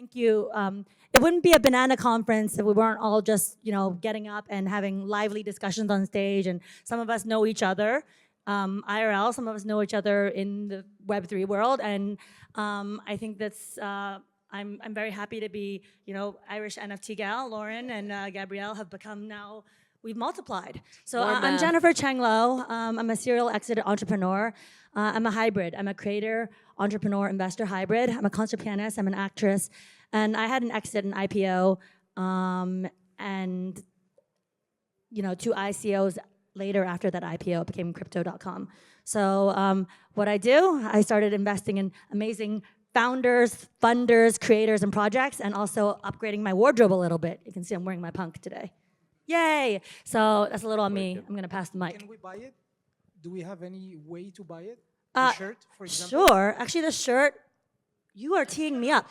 Thank you. It wouldn't be a banana conference if we weren't all just, getting up and having lively discussions on stage. And some of us know each other, IRL. Some of us know each other in the Web3 world, and I think that's. I'm very happy to be, IrishNFTGal. Lauren and Gabriele have become now. We've multiplied. So I'm Jennifer Chenglo. I'm a serial exit entrepreneur. I'm a hybrid. I'm a creator, entrepreneur, investor hybrid. I'm a concert pianist. I'm an actress. And I had an exit, an IPO, and two ICOs later after that IPO became crypto.com. So what I do, I started investing in amazing founders, funders, creators, and projects, and also upgrading my wardrobe a little bit. You can see I'm wearing my punk today. Yay! So that's a little on me. I'm gonna pass the mic. Can we buy it? Do we have any way to buy it? The shirt, for example? Sure. Actually, the shirt, you are teeing me up.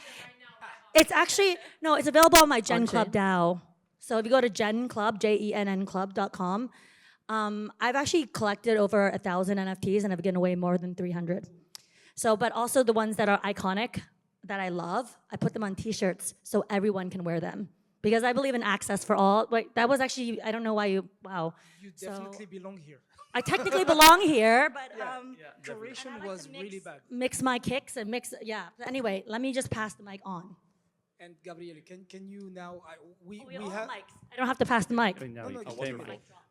It's actually, no, it's available on my Gen Club DAO. So if you go to Gen Club, JENNClub.com, I've actually collected over 1,000 NFTs and I've given away more than 300. So, but also the ones that are iconic, that I love, I put them on t-shirts so everyone can wear them. Because I believe in access for all. Wait, that was actually, I don't know why wow. You definitely belong here. I technically belong here, but curation was really bad. Mix my kicks and Anyway, let me just pass the mic on. And Gabriele, can you now, we all have mics. I don't have to pass the mic.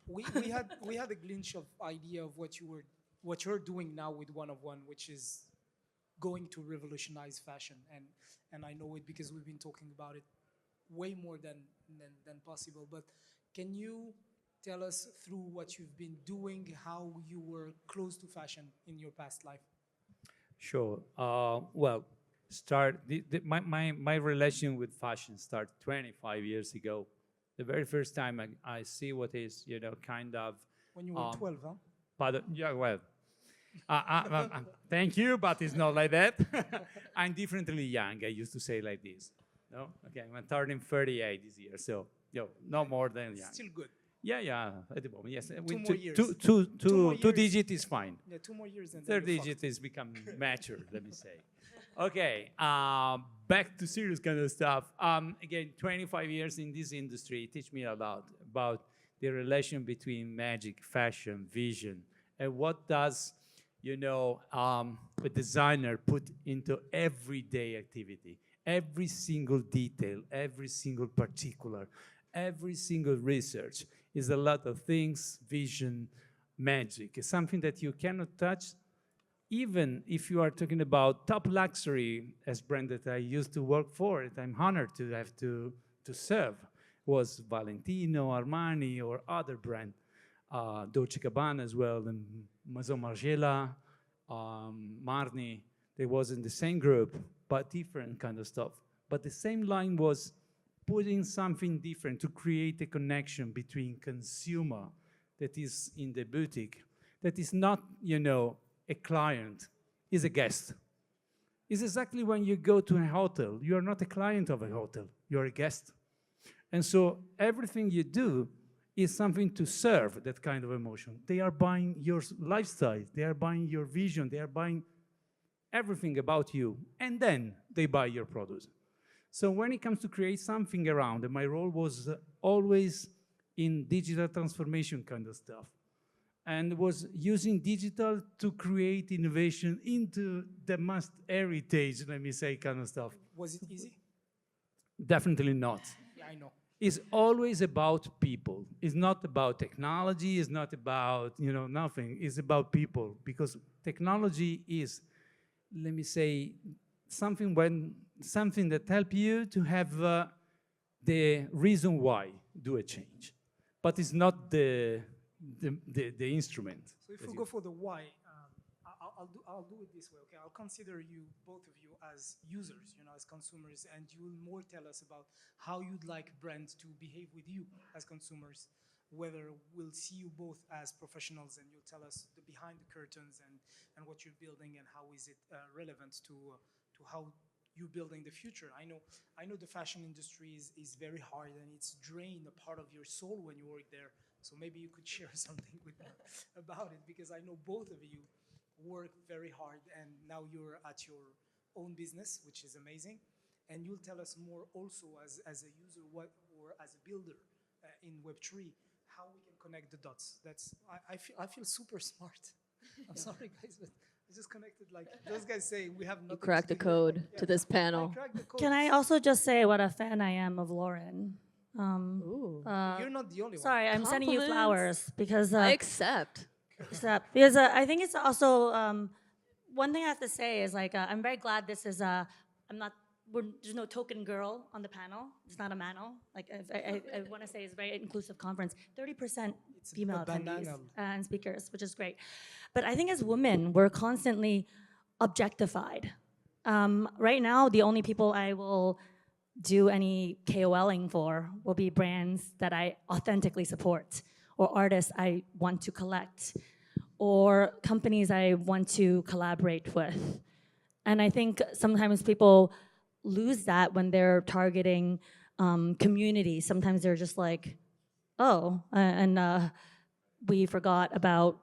we had a glimpse of idea of what you're doing now with One of One, which is going to revolutionize fashion. And I know it because we've been talking about it way more than possible. But can you tell us through what you've been doing, how you were close to fashion in your past life? Sure. Well, my relation with fashion started 25 years ago. The very first time I see what is, kind of... When you were 12, huh? Pardon? Yeah, well, thank you, but it's not like that. I'm differently young, I used to say like this. No? Okay, I'm turning 38 this year, so no more than young. Still good. Yeah, at the moment, yes. 2 more years. Two digit is fine. Yeah, 2 more years and third digit is becoming mature, let me say. Okay, back to serious kind of stuff. Again, 25 years in this industry teach me a lot about the relation between magic, fashion, vision, and what does, a designer put into everyday activity. Every single detail, every single particular, every single research is a lot of things, vision, magic. It's something that you cannot touch, even if you are talking about top luxury, as brand that I used to work for, and I'm honored to have to serve, was Valentino, Armani, or other brand, Dolce & Gabbana as well, and Maison Margiela, Marni. They was in the same group, but different kind of stuff. But the same line was putting something different to create a connection between consumer that is in the boutique, that is not, a client, is a guest. It's exactly when you go to a hotel, you are not a client of a hotel, you're a guest. And so everything you do is something to serve that kind of emotion. They are buying your lifestyle, they are buying your vision, they are buying everything about you, and then they buy your product. So when it comes to create something around, and my role was always in digital transformation kind of stuff, and was using digital to create innovation into the most heritage, let me say, kind of stuff. Was it easy? Definitely not. Yeah, I know. It's always about people. It's not about technology, it's not about, nothing. It's about people, because technology is, let me say, something that help you to have the reason why do a change, but it's not the instrument. So if we go for the why, I'll do it this way. Okay, I'll consider you, both of you, as users, as consumers, and you will more tell us about how you'd like brands to behave with you as consumers. Whether we'll see you both as professionals and you'll tell us the behind the curtains and what you're building and how is it relevant to how you're building the future. I know the fashion industry is very hard and it's drained a part of your soul when you work there. So maybe you could share something with me about it, because I know both of you work very hard and now you're at your own business, which is amazing. and you'll tell us more also as a user or as a builder in Web3 how we can connect the dots. I feel super smart. I'm sorry, guys, but I just connected like those guys say we have nothing. You cracked to the do here, code but to this I panel. cracked the code. Can I also just say what a fan I am of Lauren? Ooh. You're not the only one. Sorry, I'm sending you Compliments. flowers because I accept. I think it's also one thing I have to say is like I'm very glad this is there's no token girl on the panel. It's not a manel. Like I want to say it's a very inclusive conference. 30% female attendees and speakers, which is great. But I think as women, we're constantly objectified. Right now, the only people I will do any KOLing for will be brands that I authentically support, or artists I want to collect, or companies I want to collaborate with. And I think sometimes people lose that when they're targeting community. Sometimes they're just like, oh, and we forgot about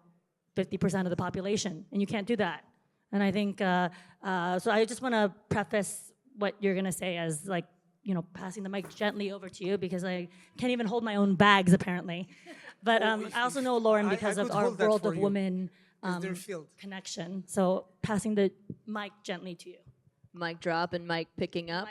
50% of the population, and you can't do that. And I think, so I just want to preface what you're gonna say as like, passing the mic gently over to you because I can't even hold my own bags apparently. But I also know Lauren because of our World of Women connection. So passing the mic gently to you. Mic drop and mic picking up.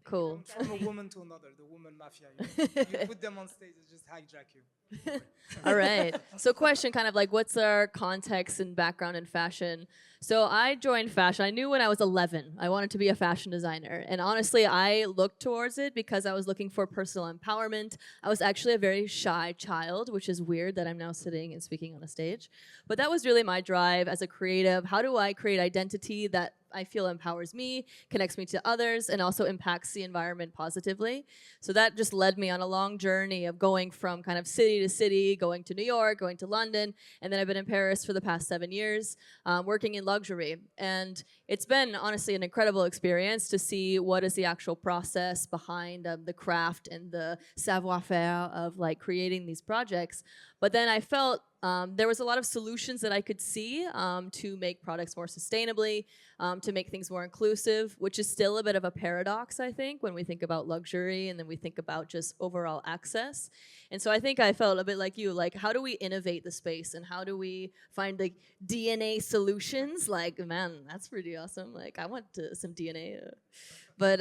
Cool. From a woman to another, the woman mafia. You put them on stage and just hijack you. All right. So question kind of like, what's our context and background in fashion? So I joined fashion. I knew when I was 11, I wanted to be a fashion designer. And honestly, I looked towards it because I was looking for personal empowerment. I was actually a very shy child, which is weird that I'm now sitting and speaking on a stage. But that was really my drive as a creative. How do I create identity that I feel empowers me, connects me to others, and also impacts the environment positively? So that just led me on a long journey of going from kind of city to city, going to New York, going to London, and then I've been in Paris for the past 7 years, working in luxury. And it's been honestly an incredible experience to see what is the actual process behind the craft and the savoir-faire of like creating these projects. But then I felt there was a lot of solutions that I could see to make products more sustainably, to make things more inclusive, which is still a bit of a paradox, I think, when we think about luxury and then we think about just overall access. And so I think I felt a bit like you, like how do we innovate the space and how do we find like DNA solutions? Like, man, that's pretty awesome. Like I want some DNA. But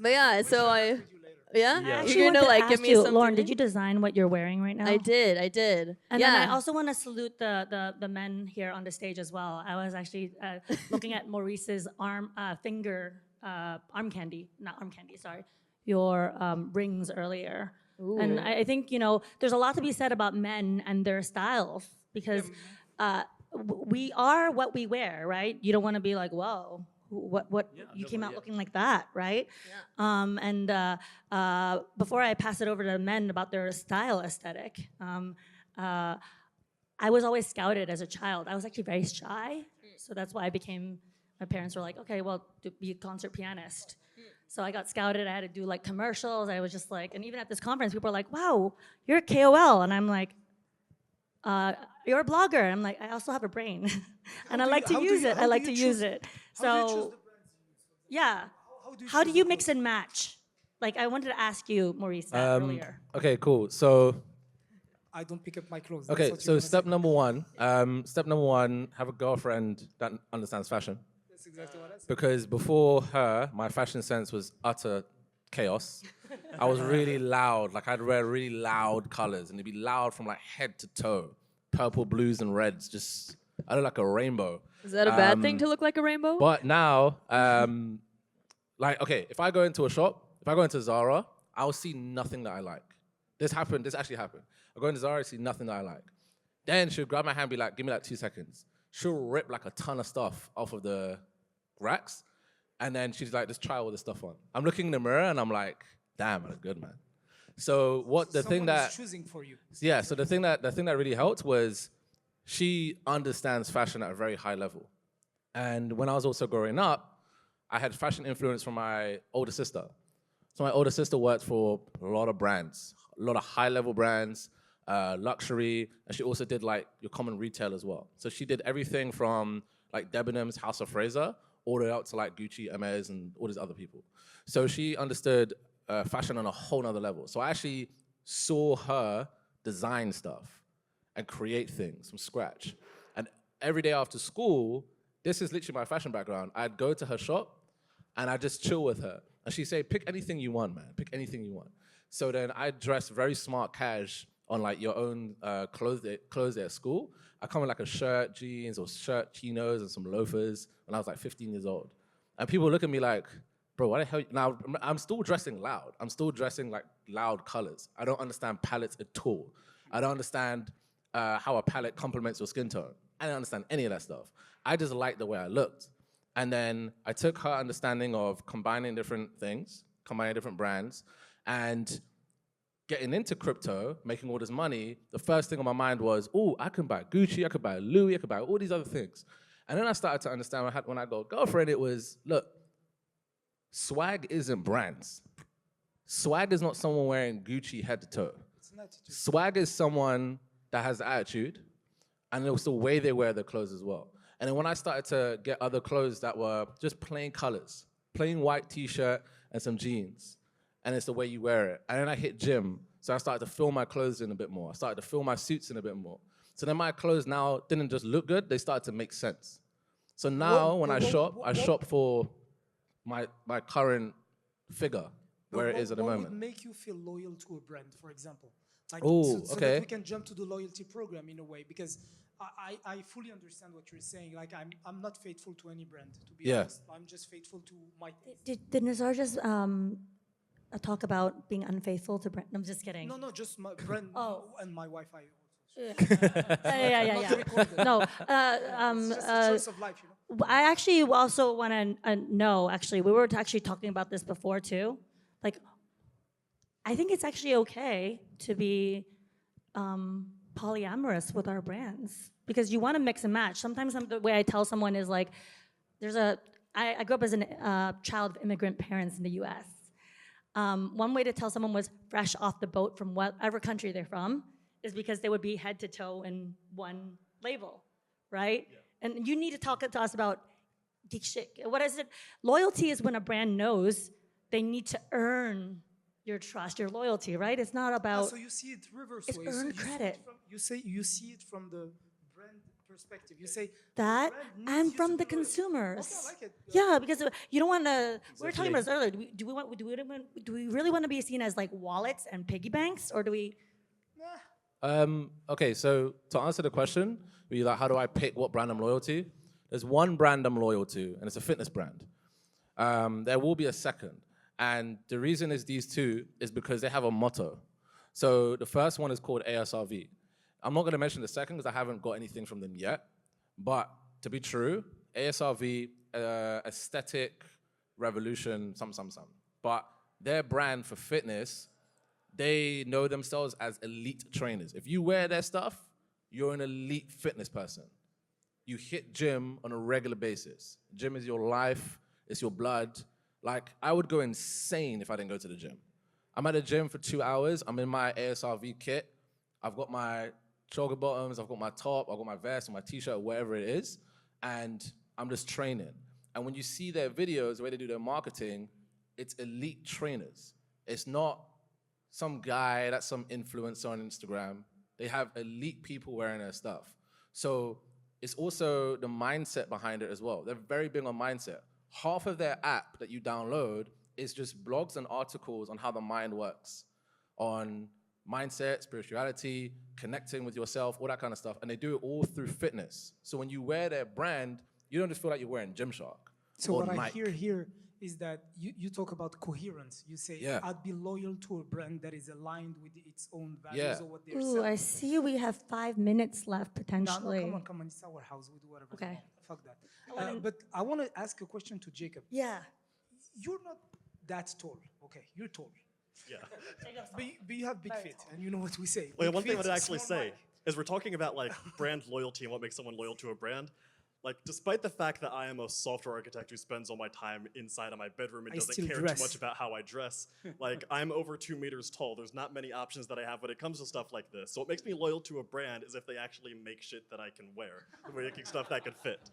yeah, so I... Yeah? You're gonna like give me something? Lauren, did you design what you're wearing right now? I did. And then I also want to salute the men here on the stage as well. I was actually looking at Maurice's arm candy, sorry, your rings earlier. Ooh. And I think, there's a lot to be said about men and their styles because we are what we wear, right? You don't want to be like, whoa. You came out looking like that, right? Yeah. Before I pass it over to men about their style aesthetic, I was always scouted as a child. I was actually very shy, so that's why my parents were like, okay, well, be a concert pianist. So I got scouted, I had to do like commercials, I was just like, and even at this conference, people were like, wow, you're a KOL, and I'm like, you're a blogger. I'm like, I also have a brain, and I like to use it. I like to use it. So, yeah. How do you mix and match? Like, I wanted to ask you, Maurice, that earlier. Okay, cool. So, I don't pick up my clothes. Okay, so step number one, have a girlfriend that understands fashion. That's exactly what I said. Because before her, my fashion sense was utter chaos. I was really loud. Like, I'd wear really loud colors, and it'd be loud from like head to toe. Purple, blues, and reds. Just, I look like a rainbow. Is that a bad thing to look like a rainbow? But now, if I go into a shop, if I go into Zara, I'll see nothing that I like. This actually happened. I go into Zara, I see nothing that I like. Then she'll grab my hand and be like, give me like 2 seconds. She'll rip like a ton of stuff off of the racks, and then she's like, just try all this stuff on. I'm looking in the mirror and I'm like, damn, I look good, man. So the thing that choosing for you. Yeah, so the thing that really helped was she understands fashion at a very high level. And when I was also growing up, I had fashion influence from my older sister. So my older sister worked for a lot of brands, a lot of high-level brands, luxury, and she also did like your common retail as well. So she did everything from like Debenhams, House of Fraser, all the way up to like Gucci, Hermes, and all these other people. So she understood fashion on a whole nother level. So I actually saw her design stuff and create things from scratch. And every day after school, this is literally my fashion background. I'd go to her shop and I'd just chill with her. And she'd say, pick anything you want, man. Pick anything you want. So then I'd dress very smart cash on like your own clothes at school. I come in like a shirt, jeans, or shirt, chinos, and some loafers when I was like 15 years old. And people look at me like, bro, why the hell? Now, I'm still dressing loud. I'm still dressing like loud colors. I don't understand palettes at all. I don't understand how a palette complements your skin tone. I don't understand any of that stuff. I just liked the way I looked. And then I took her understanding of combining different things, combining different brands, and getting into crypto, making all this money. The first thing on my mind was, oh, I can buy Gucci, I could buy Louis, I could buy all these other things. And then I started to understand when I got a girlfriend, it was, look, swag isn't brands. Swag is not someone wearing Gucci head to toe. It's an attitude. Swag is someone that has attitude, and it's the way they wear their clothes as well. And then when I started to get other clothes that were just plain colors, plain white t-shirt and some jeans, and it's the way you wear it. And then I hit gym, so I started to fill my clothes in a bit more. I started to fill my suits in a bit more. So then my clothes now didn't just look good, they started to make sense. So now when I shop for my current figure, where it is at the moment. What would make you feel loyal to a brand, for example? Like, Oh, so okay. that we can jump to the loyalty program in a way, because I fully understand what you're saying. Like, I'm not faithful to any brand, to be honest. I'm just faithful to my taste. Did Nazar just talk about being unfaithful to brand? I'm just kidding. No, just my brand and my Wi-Fi also. Yeah. Not recorded. No, It's just a choice of life, you know? I actually also want to know, actually, we were actually talking about this before too. Like, I think it's actually okay to be polyamorous with our brands, because you want to mix and match. Sometimes the way I tell someone is like, I grew up as a child of immigrant parents in the US. One way to tell someone was fresh off the boat from whatever country they're from is because they would be head to toe in one label, right? Yeah. And you need to talk to us about, what is it? Loyalty is when a brand knows they need to earn your trust, your loyalty, right? It's not about. So you see it reverse it's way. earned credit. You see it from the brand perspective. You say that, and from the consumers. Okay, I like it. Yeah, because you don't want to. We were talking about this earlier. Do we really want to be seen as like wallets and piggy banks, or do we? Okay, so to answer the question, like, how do I pick what brand I'm loyal to? There's one brand I'm loyal to, and it's a fitness brand. There will be a second. And the reason is these two is because they have a motto. So the first one is called ASRV. I'm not going to mention the second because I haven't got anything from them yet. But to be true, ASRV, aesthetic, revolution, some. But their brand for fitness, they know themselves as elite trainers. If you wear their stuff, you're an elite fitness person. You hit gym on a regular basis. Gym is your life, it's your blood. Like, I would go insane if I didn't go to the gym. I'm at the gym for 2 hours, I'm in my ASRV kit, I've got my jogger bottoms, I've got my top, I've got my vest, or my t-shirt, whatever it is, and I'm just training. And when you see their videos, the way they do their marketing, it's elite trainers. It's not some guy that's some influencer on Instagram. They have elite people wearing their stuff. So it's also the mindset behind it as well. They're very big on mindset. Half of their app that you download is just blogs and articles on how the mind works, on mindset, spirituality, connecting with yourself, all that kind of stuff. And they do it all through fitness. So when you wear their brand, you don't just feel like you're wearing Gymshark. So what I hear here is that you talk about coherence. You say, I'd be loyal to a brand that is aligned with its own values or what they're selling. Ooh, I see we have 5 minutes left, potentially. No, come on, it's our house. We do whatever. Okay. Fuck that. But I want to ask a question to Jacob. Yeah. You're not that tall. Okay, you're tall. Yeah. But you have big feet, and you know what we say. Well, one thing I'd actually say is we're talking about like brand loyalty and what makes someone loyal to a brand. Like, despite the fact that I am a software architect who spends all my time inside of my bedroom and doesn't care too much about how I dress, like, I'm over 2 meters tall. There's not many options that I have when it comes to stuff like this. So what makes me loyal to a brand is if they actually make shit that I can wear, making stuff that can fit.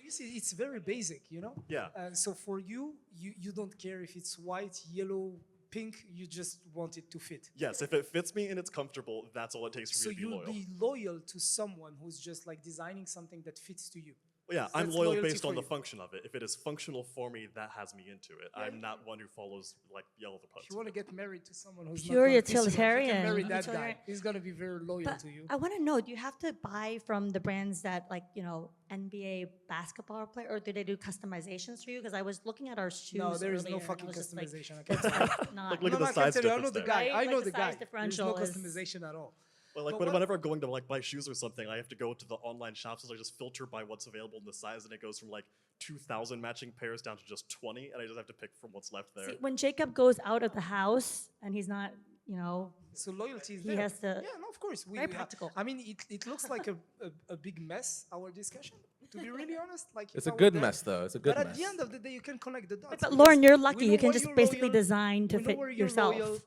You see, it's very basic, you know? Yeah. So for you, you don't care if it's white, yellow, pink, you just want it to fit. Yes, if it fits me and it's comfortable, that's all it takes for So me to be you'll loyal. be loyal to someone who's just like designing something that fits to you. Well, yeah, I'm That's loyal loyalty based on for the you. function of it. If it is functional for me, that has me into it. I'm not one who follows like yellow the If you want to get married to someone who's Pure not gonna piss you off, you utilitarian. can marry that Utilitarian. guy. He's gonna be very loyal But to you. I want to know, do you have to buy from the brands that, like, you know, NBA basketball player, or do they do customizations for you? Because I was looking at our shoes No, there is no earlier, and I fucking was just like, customization. I can it's tell you. like not. Look at No, the I can size tell you, I know difference the there. guy. Right? I know Like the the guy. size There's differential no is- customization at all. Well, like But whenever I'm going to like buy shoes or something, I have to go to the online shops and I just filter by what's available in the size, and it goes from like 2,000 matching pairs down to just 20, and I just have to pick from what's left there. See, when Jacob goes out of the house and he's not, you know, So loyalty is He there. has to- Yeah, no, of course. Very practical. I mean, it looks like a big mess, our discussion, to be really honest. Like It's if a I were good there. mess, though. It's a good But mess. at the end of the day, you can connect the dots. but because Lauren, you're we lucky. know You can where just you're basically loyal, design to we know fit where you're yourself loyal.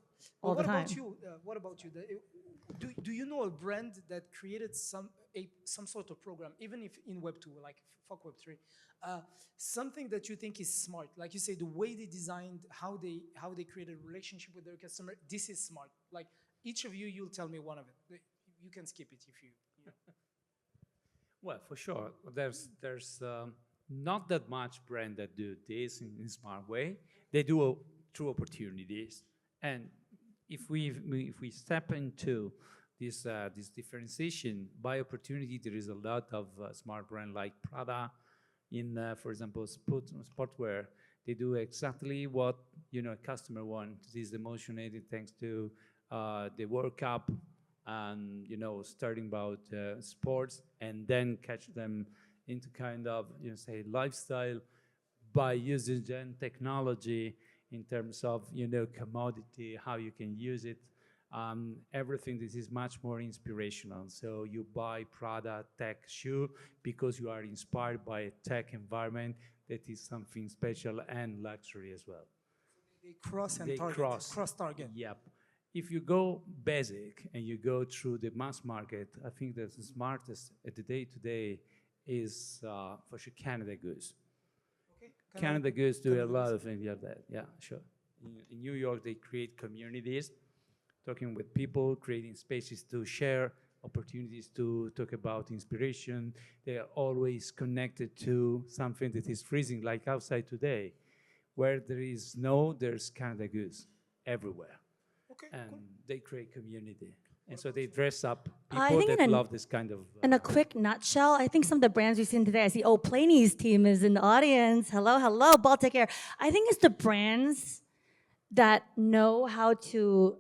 all But the what time. about you? What about you? Do you know a brand that created some sort of program, even if in Web 2, like fuck Web 3, something that you think is smart? Like you say, the way they designed, how they created a relationship with their customer, this is smart. Like each of you, you'll tell me one of it. You can skip it if you know. Well, for sure. There's not that much brand that do this in a smart way. They do through opportunities. And if we step into this differentiation by opportunity, there is a lot of smart brand like Prada in, for example, sportwear. They do exactly what a customer wants. This emotionated thanks to the World Cup, and starting about sports, and then catch them into kind of say lifestyle by using then technology in terms of commodity, how you can use it. Everything this is much more inspirational. So you buy Prada tech shoe because you are inspired by a tech environment that is something special and luxury as well. They cross and They target. cross Target. Yep. If you go basic and you go through the mass market, I think that the smartest at the day today is for sure Canada Goose. Okay. Canada Goose do a lot of things like that. Yeah, sure. In New York, they create communities, talking with people, creating spaces to share, opportunities to talk about inspiration. They are always connected to something that is freezing, like outside today. Where there is snow, there's Canada Goose everywhere. Okay. And Cool. they create community. And so they dress up I people think that in a- love this kind of... In a quick nutshell, I think some of the brands we've seen today, I see, Planey's team is in the audience. Hello, hello, Baltic Air. I think it's the brands that know how to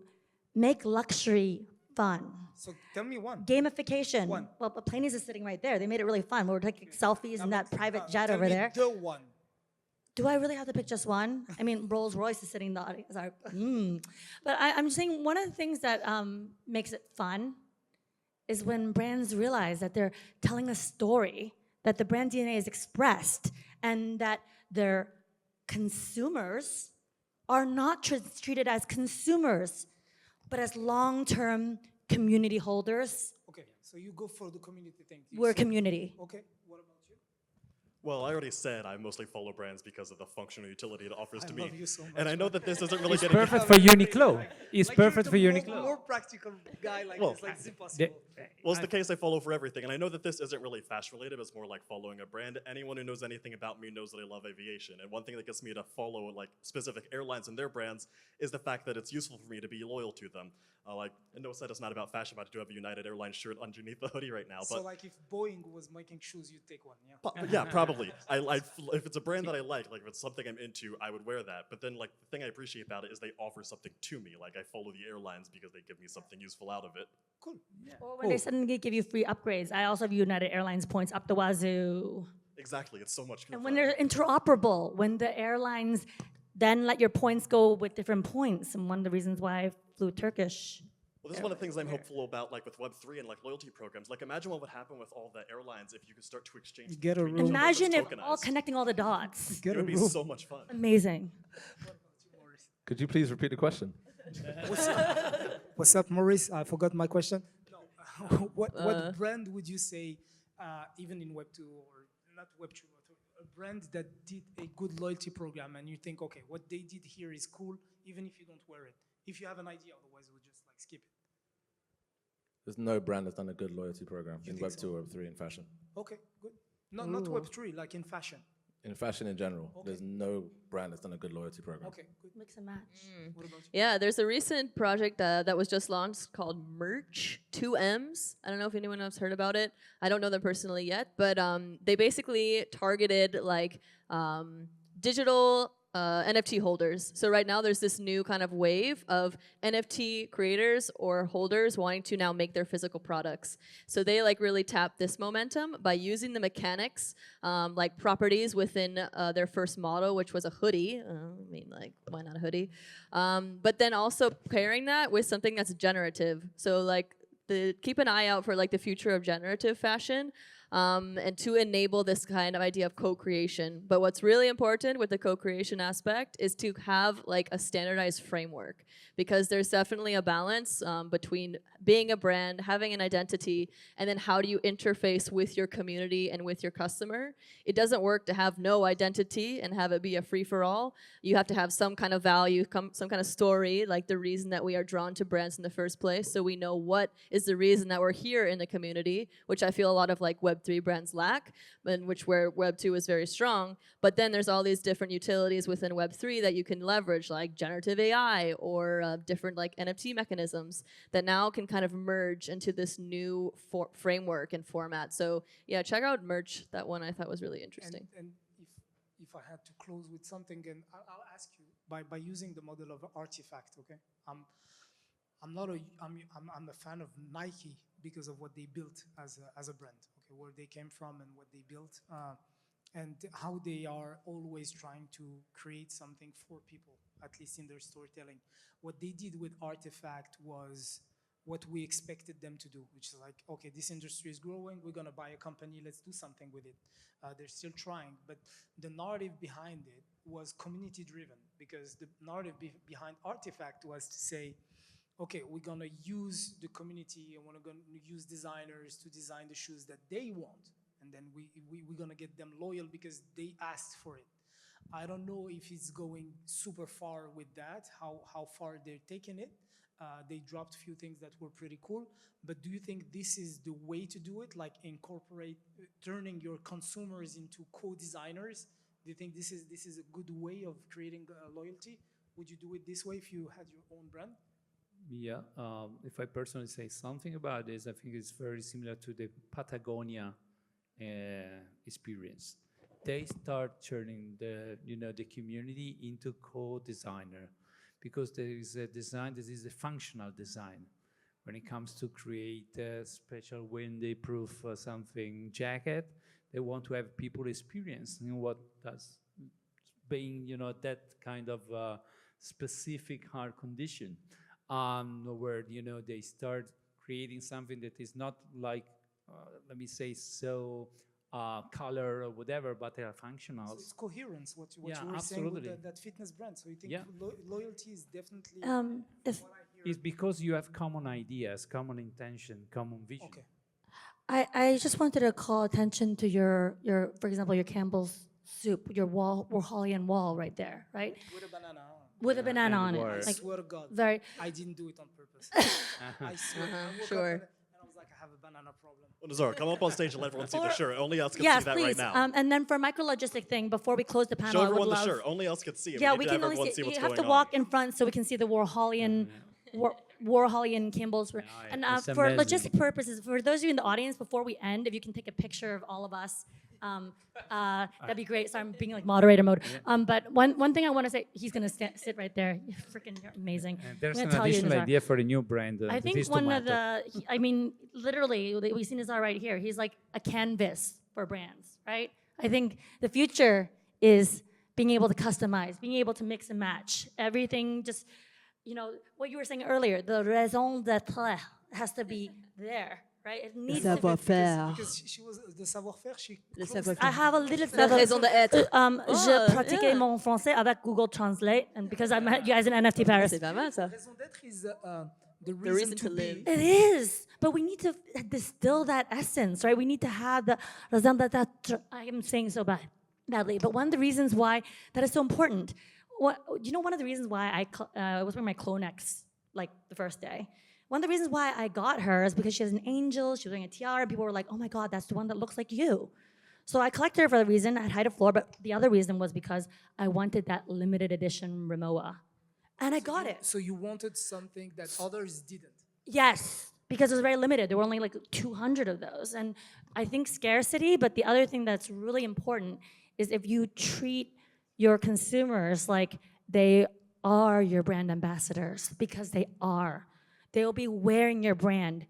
make luxury fun. So tell me one. Gamification. One. Well, but Planey's is sitting right there. They made it really fun. We were taking selfies in that private jet Tell over me there. the one. Do I really have to pick just one? I mean, Rolls Royce is sitting in the audience. Sorry. But I'm just saying one of the things that makes it fun is when brands realize that they're telling a story, that the brand DNA is expressed, and that their consumers are not treated as consumers, but as long-term community holders. Okay. So you go for the community thing. You We're a say- community. Okay. What about you? Well, I already said I mostly follow brands because of the functional utility it offers to me. love you so much, And I know that this isn't really It's getting... perfect for Uniqlo. It's Like, you're perfect the for more- Uniqlo. More practical guy like Well, this, like it's impossible. Well, it's the case I follow for everything, and I know that this isn't really fashion-related, it's more like following a brand. Anyone who knows anything about me knows that I love aviation, and one thing that gets me to follow like specific airlines and their brands is the fact that it's useful for me to be loyal to them. I know said it's not about fashion, but I do have a United Airlines shirt underneath the hoodie right now. So But like if Boeing was making shoes, you'd take one, yeah? yeah, probably. If it's a brand that I like if it's something I'm into, I would wear that. But then like the thing I appreciate about it is they offer something to me. Like I follow the airlines because they give me something useful out of it. Cool. Or when they suddenly give you free upgrades. I also have United Airlines points up the wazoo. Exactly, it's so much And fun. when they're interoperable, when the airlines then let your points go with different points. And one of the reasons why I flew Turkish. Well, this is one of the things I'm hopeful about, like with Web3 and like loyalty programs. Like, imagine what would happen with all the airlines if you could start to exchange. Get a between room. each other Imagine that's if all tokenized. connecting all the dots. Get It a would be room. so much fun. Amazing. Could you please repeat the question? What's up, Maurice? I forgot my question. No. what brand would you say, even in Web 2 or not Web 2, but a brand that did a good loyalty program and you think, okay, what they did here is cool, even if you don't wear it. If you have an idea, otherwise we'll just like skip it. There's no brand that's done a good loyalty program You in think Web so? 2 or Web 3 in fashion. Okay, good. Not Web3, like in fashion. In fashion in general, Okay. there's no brand that's done a good loyalty program. Okay, good. Mix and match. What about you? Yeah, there's a recent project that was just launched called Merch, 2Ms. I don't know if anyone else heard about it. I don't know them personally yet, but they basically targeted like digital NFT holders. So right now there's this new kind of wave of NFT creators or holders wanting to now make their physical products. So they like really tap this momentum by using the mechanics, like properties within their first model, which was a hoodie. I mean, like, why not a hoodie? But then also pairing that with something that's generative. So like, keep an eye out for like the future of generative fashion. And to enable this kind of idea of co-creation. But what's really important with the co-creation aspect is to have like a standardized framework, because there's definitely a balance between being a brand, having an identity, and then how do you interface with your community and with your customer. It doesn't work to have no identity and have it be a free-for-all. You have to have some kind of value, some kind of story, like the reason that we are drawn to brands in the first place, so we know what is the reason that we're here in the community, which I feel a lot of like Web3 brands lack, and where Web2 is very strong. But then there's all these different utilities within Web3 that you can leverage, like generative AI or different like NFT mechanisms that now can kind of merge into this new framework and format. So yeah, check out Merch. That one I thought was really interesting. And if I had to close with something, and I'll ask you by using the model of artifact, okay? I'm a fan of Nike because of what they built as a brand, okay, where they came from and what they built, and how they are always trying to create something for people, at least in their storytelling. What they did with Artifact was what we expected them to do, which is like, okay, this industry is growing, we're gonna buy a company, let's do something with it. They're still trying, but the narrative behind it was community driven, because the narrative behind Artifact was to say, okay, we're gonna use the community and we're gonna use designers to design the shoes that they want. And then we're gonna get them loyal because they asked for it. I don't know if it's going super far with that, how far they're taking it. They dropped a few things that were pretty cool, but do you think this is the way to do it? Like incorporate, turning your consumers into co-designers? Do you think this is a good way of creating loyalty? Would you do it this way if you had your own brand? Yeah, if I personally say something about this, I think it's very similar to the Patagonia experience. They start turning the community into co-designer, because there is a design that is a functional design. When it comes to create a special windy-proof something jacket, they want to have people experience what does being that kind of specific hard condition. Where they start creating something that is not like let me say so color or whatever, but they are functional. So it's coherence, what you were absolutely. saying with that fitness brand. So you think loyalty is definitely It's because you have common ideas, common intention, common vision. Okay. I just wanted to call attention to your for example, your Campbell's soup, your Warholian wall right there, right? With a banana. With a banana on it. I Like, swear to God, very. I didn't do it on purpose. I swear. I woke Sure. up and I was like, I have a banana problem. Well, Nazar, come up on stage and let everyone see the shirt. Only us can Yes, see that please. right now. And then for micro logistic thing, before we close the panel, Show I would everyone the love. shirt. Only us can see it. Yeah, we we need to can have only everyone see. see what's You have going to on. walk in front so we can see the Warholian. Warholian Campbell's. And it's for amazing. logistic purposes, for those of you in the audience, before we end, if you can take a picture of all of us, that'd be great. Sorry, I'm being like moderator mode. But one thing I want to say, he's gonna sit right there. You're amazing. And there's I'm an gonna tell you, additional Nazar. idea for a new brand. I that think is one of tomato. I mean, literally, we see Nazar right here. He's like a canvas for brands, right? I think the future is being able to customize, being able to mix and match. Everything just, what you were saying earlier, the raison d'être has to be there, right? It needs to be. Savoir-faire. Because she was the savoir-faire. Le closed savoir-faire. I have a little La raison d'être. je pratiquais yeah. mon français avec Google Translate, and because I met you guys in NFT Paris. C'est pas mal ça. Raison d'être is the The reason to live. be. It is, but we need to distill that essence, right? We need to have the raison d'être. I am saying so bad. badly. But one of the reasons why that is so important, one of the reasons why I was wearing my Clonex like the first day. One of the reasons why I got her is because she has an angel, she was wearing a tiara, people were like, oh my God, that's the one that looks like you. So I collected her for the reason, I had Height of Floor, but the other reason was because I wanted that limited edition Rimowa. And I got it. So you wanted something that others didn't. Yes, because it was very limited. There were only like 200 of those. And I think scarcity, but the other thing that's really important is if you treat your consumers like they are your brand ambassadors, because they are. They'll be wearing your brand,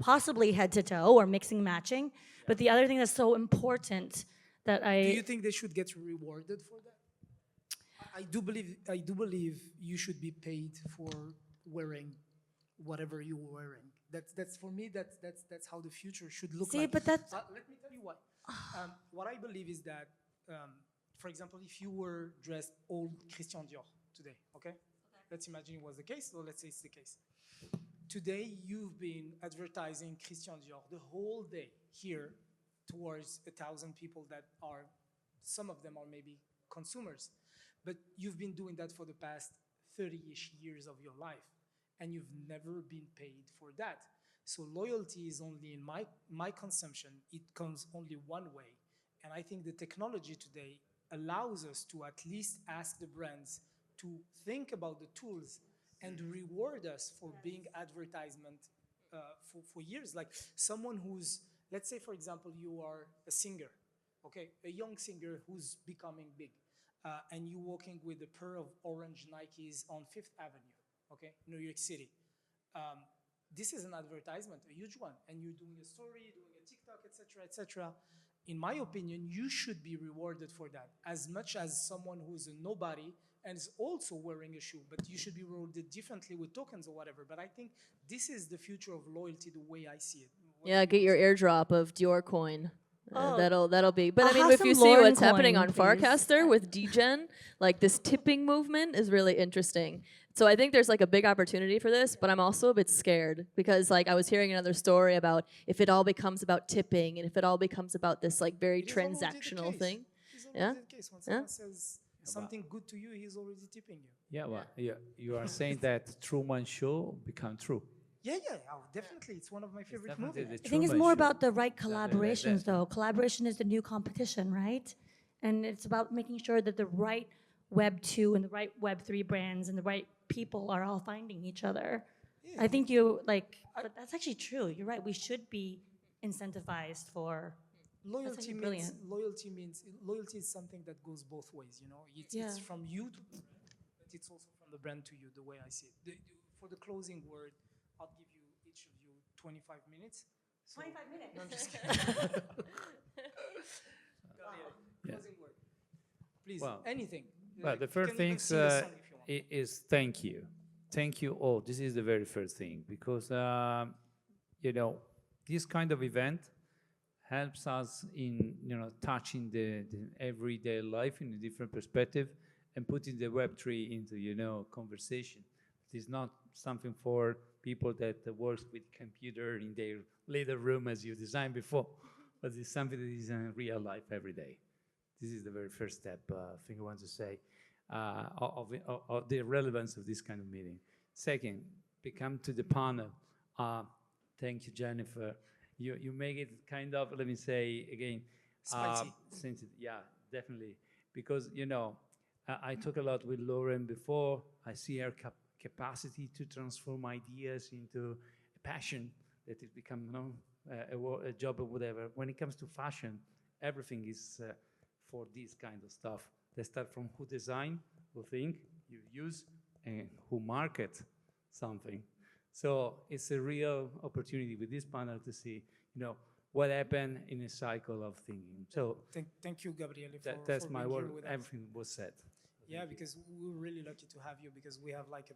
possibly head to toe or mixing, matching. But the other thing that's so important that Do you think they should get rewarded for that? I do believe you should be paid for wearing whatever you're wearing. That's for me. That's how the future should look like. See, but that's Let me tell you why. What I believe is that, for example, if you were dressed old Christian Dior today, okay? Let's imagine it was the case, or let's say it's the case. Today, you've been advertising Christian Dior the whole day here towards 1,000 people that are, some of them are maybe consumers. But you've been doing that for the past 30-ish years of your life, and you've never been paid for that. So loyalty is only in my consumption, it comes only one way. And I think the technology today allows us to at least ask the brands to think about the tools and reward us for being advertisement for years. Like someone who's, let's say for example, you are a singer, okay? A young singer who's becoming big. And you walking with a pair of orange Nikes on Fifth Avenue, okay, New York City. This is an advertisement, a huge one, and you're doing a story, doing a TikTok, etc., etc. In my opinion, you should be rewarded for that as much as someone who's a nobody and is also wearing a shoe, but you should be rewarded differently with tokens or whatever. But I think this is the future of loyalty, the way I see it. Yeah, get your airdrop of Dior coin. Oh. That'll be. But I'll I mean, have if you some see Lauren what's happening coin, on please. Farcaster with Degen, like this tipping movement is really interesting. So I think there's like a big opportunity for this, but I'm also a bit scared because like I was hearing another story about if it all becomes about tipping and if it all becomes about this like very It is already the transactional case. thing. It's already Yeah? the case. When Yeah? someone says something good to you, he's already tipping you. Yeah, well, you are saying that Truman Show become true. Yeah, definitely. It's one of my favorite Definitely movies. the I think it's Truman more Show. about the right Something like collaborations, that. though. Collaboration is the new competition, right? And it's about making sure that the right Web 2 and the right Web 3 brands and the right people are all finding each other. Yeah. I think you, like, but that's actually true. You're right. We should be incentivized for. Loyalty actually means loyalty is something that goes both ways. You know, it's Yeah. from you to the brand, but it's also from the brand to you. The way I see it. For the closing word, I'll give you each of you 25 minutes. So, 25 minutes. No, I'm just kidding. Yeah. Closing word, please. Well, Anything. Well, Like, the you first can even thing sing a song if you want. is thank you. Thank you all. This is the very first thing because, you know, this kind of event helps us in, you know, touching the everyday life in a different perspective and putting the Web3 into, you know, conversation. It is not something for people that works with computer in their little room as you designed before, but it's something that is in real life every day. This is the very first step, thing I want to say, of the relevance of this kind of meeting. Second, we come to the panel. Thank you, Jennifer. You make it kind of, let me say again, Spicy. yeah, definitely. Because, you know, I talk a lot with Lauren before. I see her capacity to transform ideas into a passion that it become, you know, a job or whatever. When it comes to fashion, everything is for this kind of stuff. They start from who design, who think, you use, and who market something. So it's a real opportunity with this panel to see, you know, what happened in a cycle of thinking. So Thank you, Gabriele, that's for my being here word. with us. Everything was said. Yeah, because we're really lucky to have you because we have like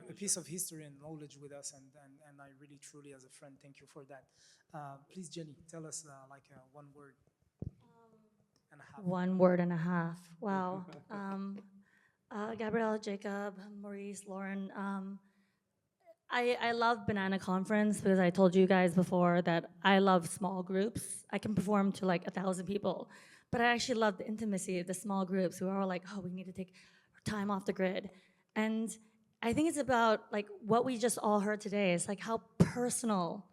a piece of history and knowledge with us, and I really, truly, as a friend, thank you for that. Please, Jenny, tell us like one word and a half. 1 word and a half. Wow. Gabrielle, Jacob, Maurice, Lauren. I love Banana Conference because I told you guys before that I love small groups. I can perform to like 1,000 people. But I actually love the intimacy of the small groups who are all like, oh, we need to take time off the grid. And I think it's about like what we just all heard today. It's like how personal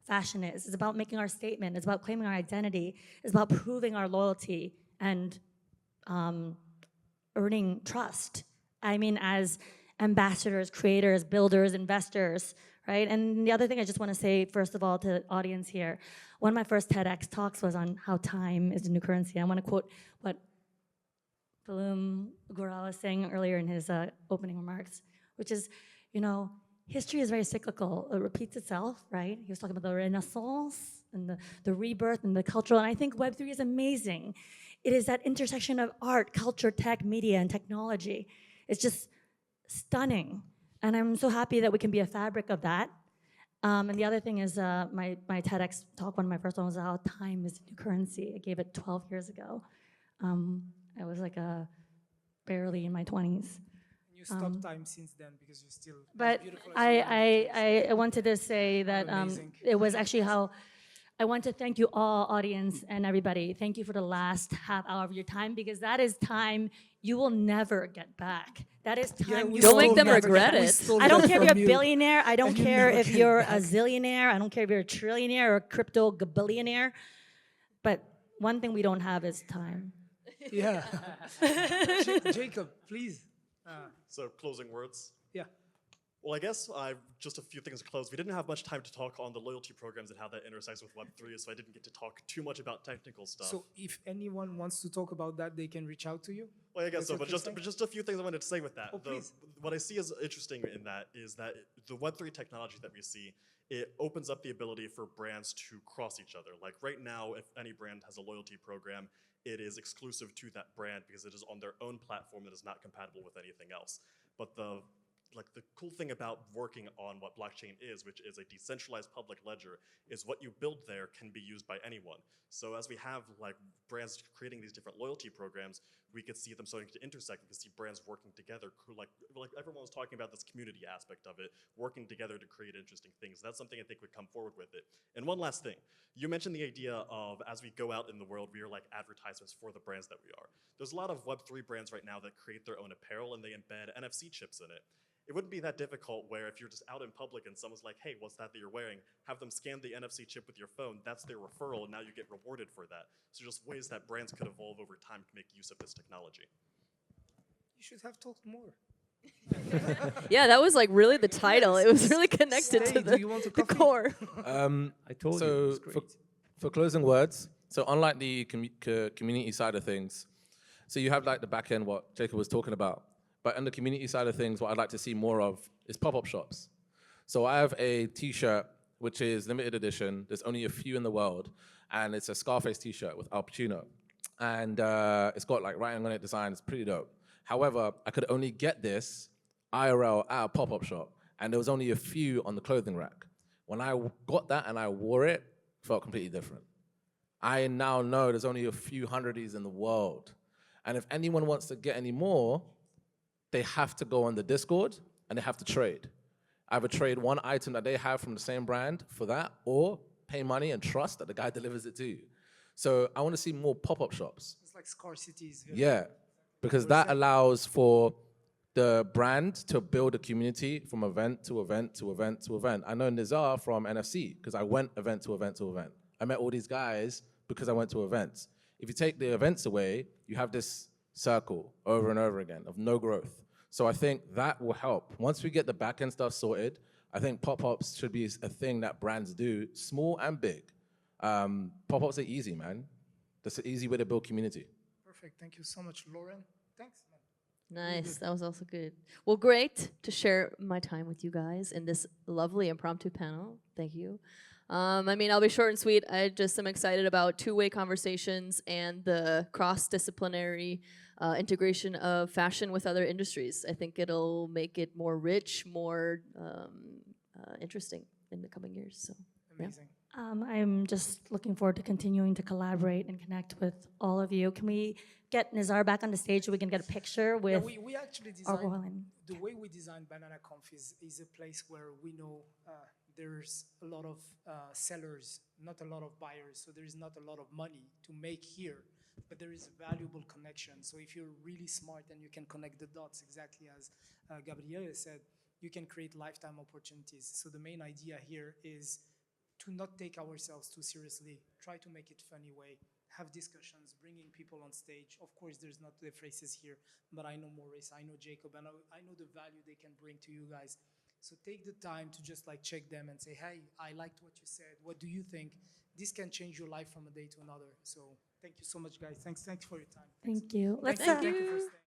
fashion is. It's about making our statement. It's about claiming our identity. It's about proving our loyalty and earning trust. I mean, as ambassadors, creators, builders, investors, right? And the other thing I just want to say, first of all, to the audience here, one of my first TEDx talks was on how time is the new currency. I want to quote what Balum Gurala was saying earlier in his opening remarks, which is, you know, history is very cyclical. It repeats itself, right? He was talking about the Renaissance and the rebirth and the cultural, and I think Web3 is amazing. It is that intersection of art, culture, tech, media, and technology. It's just stunning. And I'm so happy that we can be a fabric of that. And the other thing is my TEDx talk, one of my first ones, was how time is the new currency. I gave it 12 years ago. I was like barely in my 20s. You stopped time since then because you're still But beautiful as you are. I wanted to say that it was actually how I want to thank you all, audience and everybody. Thank you for the last half hour of your time, because that is time you will never get back. That is time you Don't will make them never regret get back. it. stole I don't that care if you're from a you, billionaire. I don't and you care never if get you're back. a zillionaire. I don't care if you're a trillionaire or a crypto billionaire. But one thing we don't have is time. Yeah. Jacob, please. So closing words. Yeah. Well, I guess just a few things to close. We didn't have much time to talk on the loyalty programs and how that intersects with Web3, so I didn't get to talk too much about technical stuff. So if anyone wants to talk about that, they can reach out to you? Well, I guess so, That's but okay, just a few things I wanted to say with that. Oh, please. What I see as interesting in that is that the Web3 technology that we see, it opens up the ability for brands to cross each other. Like right now, if any brand has a loyalty program, it is exclusive to that brand because it is on their own platform that is not compatible with anything else. But the cool thing about working on what blockchain is, which is a decentralized public ledger, is what you build there can be used by anyone. So as we have like brands creating these different loyalty programs, we could see them starting to intersect. We could see brands working together, like everyone was talking about this community aspect of it, working together to create interesting things. That's something I think would come forward with it. And one last thing, you mentioned the idea of as we go out in the world, we are like advertisements for the brands that we are. There's a lot of Web3 brands right now that create their own apparel and they embed NFC chips in it. It wouldn't be that difficult where if you're just out in public and someone's like, hey, what's that you're wearing? Have them scan the NFC chip with your phone. That's their referral, and now you get rewarded for that. So just ways that brands could evolve over time to make use of this technology. You should have talked more. Yeah, that was like really the title. It was really connected Stay, to do you want a the coffee? core. I told you, So it's great. for closing words, so unlike the community side of things, so you have like the back end, what Jacob was talking about. But on the community side of things, what I'd like to see more of is pop-up shops. So I have a t-shirt, which is limited edition. There's only a few in the world. And it's a Scarface t-shirt with Al Pacino. And it's got like writing on it, design. It's pretty dope. However, I could only get this IRL at a pop-up shop. And there was only a few on the clothing rack. When I got that and I wore it, it felt completely different. I now know there's only a few hundred of these in the world. And if anyone wants to get any more, they have to go on the Discord and they have to trade. Either trade one item that they have from the same brand for that, or pay money and trust that the guy delivers it to you. So I want to see more pop-up shops. It's like scarcity is very Yeah, because that allows for the brand to build a community from event to event to event to event. I know Nizar from NFC because I went event to event to event. I met all these guys because I went to events. If you take the events away, you have this circle over and over again of no growth. So I think that will help. Once we get the back-end stuff sorted, I think pop-ups should be a thing that brands do, small and big. Pop-ups are easy, man. That's an easy way to build community. perfect. Thank you so much, Lauren. Thanks, man. Nice. That was also good. Well, great to share my time with you guys in this lovely impromptu panel. Thank you. I mean, I'll be short and sweet. I just am excited about two-way conversations and the cross-disciplinary integration of fashion with other industries. I think it'll make it more rich, more interesting in the coming years. So, Amazing. I'm just looking forward to continuing to collaborate and connect with all of you. Can we get Nizar back on the stage so we can get a picture with We actually Overhaul designed, and the way we designed BananaConf is a place where we know there's a lot of sellers, not a lot of buyers, so there's not a lot of money to make here. but there is a valuable connection. So if you're really smart and you can connect the dots, exactly as Gabriele said, you can create lifetime opportunities. So the main idea here is to not take ourselves too seriously, try to make it funny way, have discussions, bringing people on stage. Of course, there's not the faces here, but I know Maurice, I know Jacob, and I know the value they can bring to you guys. So take the time to just like check them and say, hey, I liked what you said. What do you think? This can change your life from a day to another. So thank you so much, guys. Thanks for your time. Thank you. Let's Thank Thank you for you. staying.